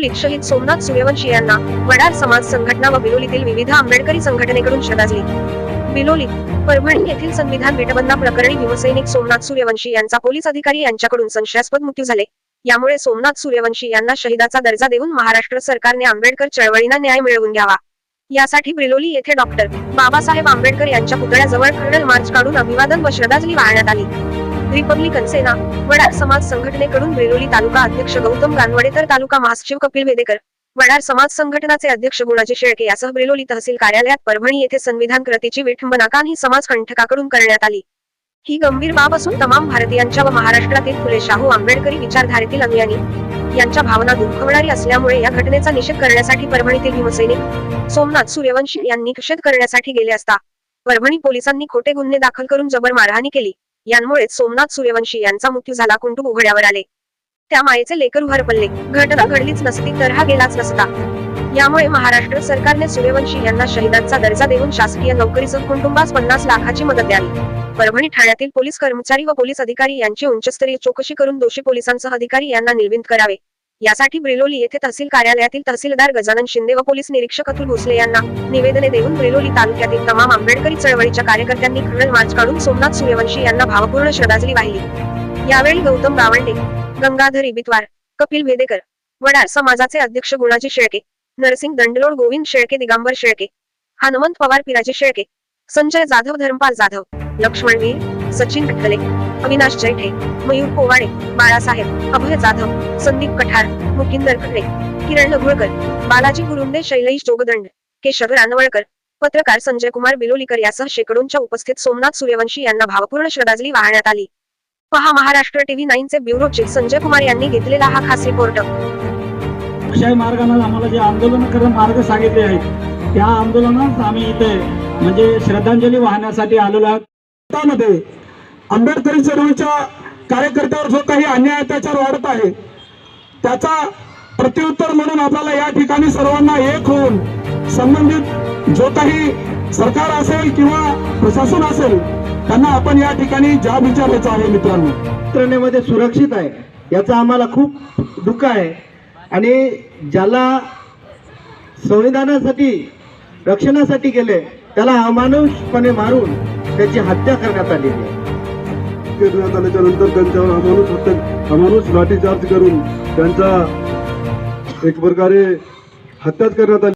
बिलोलीत शहीद सोमनाथ सूर्यवंशी यांना वडार समाज संघटना व बिलोलीतील विविध आंबेडकरी संघटनेकडून श्रद्धांजली। बिलोलीत परभणी येथील संविधान विटबंधा प्रकरणी भीमसैनिक सोमनाथ सूर्यवंशी यांचा पोलीस अधिकारी यांच्याकडून संशयास्पद मृत्यू झाले। यामुळे सोमनाथ सूर्यवंशी यांना शहीदाचा दर्जा देऊन महाराष्ट्र सरकारने आंबेडकर चळवळींना न्याय मिळवून द्यावा यासाठी बिलोली येथे डॉक्टर बाबासाहेब आंबेडकर यांच्या पुतळ्याजवळ कर्नल मार्च काढून अभिवादन व श्रद्धांजली वाहण्यात आली। रिपब्लिकन सेना वडार समाज संघटनेकडून बिलोली तालुका अध्यक्ष गौतम गानवडे तर तालुका महासचिव कपिल वेदेकर, वडार समाज संघटनाचे अध्यक्ष गुणाजी शेळके यासह बिलोली तहसील कार्यालयात परभणी येथे संविधान कृतीची विठंबना ही समाजकंटकाकडून करण्यात आली। ही गंभीर बाब असून तमाम भारतीयांच्या व महाराष्ट्रातील फुले शाहू आंबेडकरी विचारधारेतील अनुयायी यांच्या भावना दुखावणारी असल्यामुळे या घटनेचा निषेध करण्यासाठी परभणीतील भीमसैनिक सोमनाथ सूर्यवंशी यांनी निषेध करण्यासाठी गेले असता परभणी पोलिसांनी खोटे गुन्हे दाखल करून जबर मारहाणी केली। यामुळे सोमनाथ सूर्यवंशी यांचा मृत्यू झाला। कुंटुंब उघड्यावर आले, त्या मायेचे लेकरू हरपले। घटना घडलीच नसती तर हा गेलाच नसता। यामुळे महाराष्ट्र सरकारने सूर्यवंशी यांना शहीदांचा दर्जा देऊन शासकीय नोकरीसह कुटुंबास 50 लाखाची मदत द्यावी। परभणी ठाण्यातील पोलीस कर्मचारी व पोलीस अधिकारी यांची उच्चस्तरीय चौकशी करून दोषी पोलिसांसह अधिकारी यांना निलंबित करावे यासाठी बिलोली येथे तहसील कार्यालयातील तहसीलदार गजानन शिंदे व पोलीस निरीक्षक अतुल भोसले यांना निवेदने देऊन बिलोली तालुक्यातील तमाम आंबेडकरी चळवळीच्या कार्यकर्त्यांनी कर्नल मार्च काढून सोमनाथ सूर्यवंशी यांना भावपूर्ण श्रद्धांजली वाहिली। यावेळी गौतम गावंडे, गंगाधर इबितवार, कपिल वेदेकर, वडार समाजाचे अध्यक्ष गुणाजी शेळके, नरसिंग दंडलोड, गोविंद शेळके, दिगंबर शेळके, हनुमंत पवार, पिराजी शेळके, संजय जाधव, धर्मपाल जाधव, लक्ष्मण वीर, सचिन कटले, अविनाश जैठे, मयूर पोवाडे, बाळासाहेब, अभय जाधव, संदीप कठार, मुकिंदर खडे, किरण लघुळकर, बालाजी गुरुंदे, शैलेश जोगदंड, केशव रानवळकर, पत्रकार संजय कुमार बिलोलीकर यासह शेकडोंच्या उपस्थित सोमनाथ सूर्यवंशी यांना भावपूर्ण श्रद्धांजली वाहण्यात आली। पहा महाराष्ट्र टीव्ही 9 चे ब्युरो चीफ संजय कुमार यांनी घेतलेला हा खास रिपोर्ट। लोकशाही मार्गाने आम्हाला जे आंदोलन करण्याचे मार्ग सांगितले आहेत त्या आंदोलनात आम्ही इथे म्हणजे श्रद्धांजली वाहण्यासाठी आलेलो आहोत। त्यामध्ये आंबेडकरी चळवळीच्या कार्यकर्त्यावर जो काही अन्याय अत्याचार वाढत आहे त्याचा प्रत्युत्तर म्हणून आपल्याला या ठिकाणी सर्वांना एक होऊन संबंधित जो काही सरकार असेल किंवा प्रशासन असेल त्यांना आपण या ठिकाणी जाब विचारायचा आहे। मित्रांनो, यंत्रणेमध्ये सुरक्षित आहे याचा आम्हाला खूप दुःख आहे आणि ज्याला संविधानासाठी रक्षणासाठी गेले त्याला अमानुषपणे मारून त्याची हत्या करण्यात आलेली आहे। करण्यात आल्याच्या नंतर त्यांच्यावर अमानुष लाठीचार्ज करून त्यांचा एक प्रकारे हत्या करण्यात आली।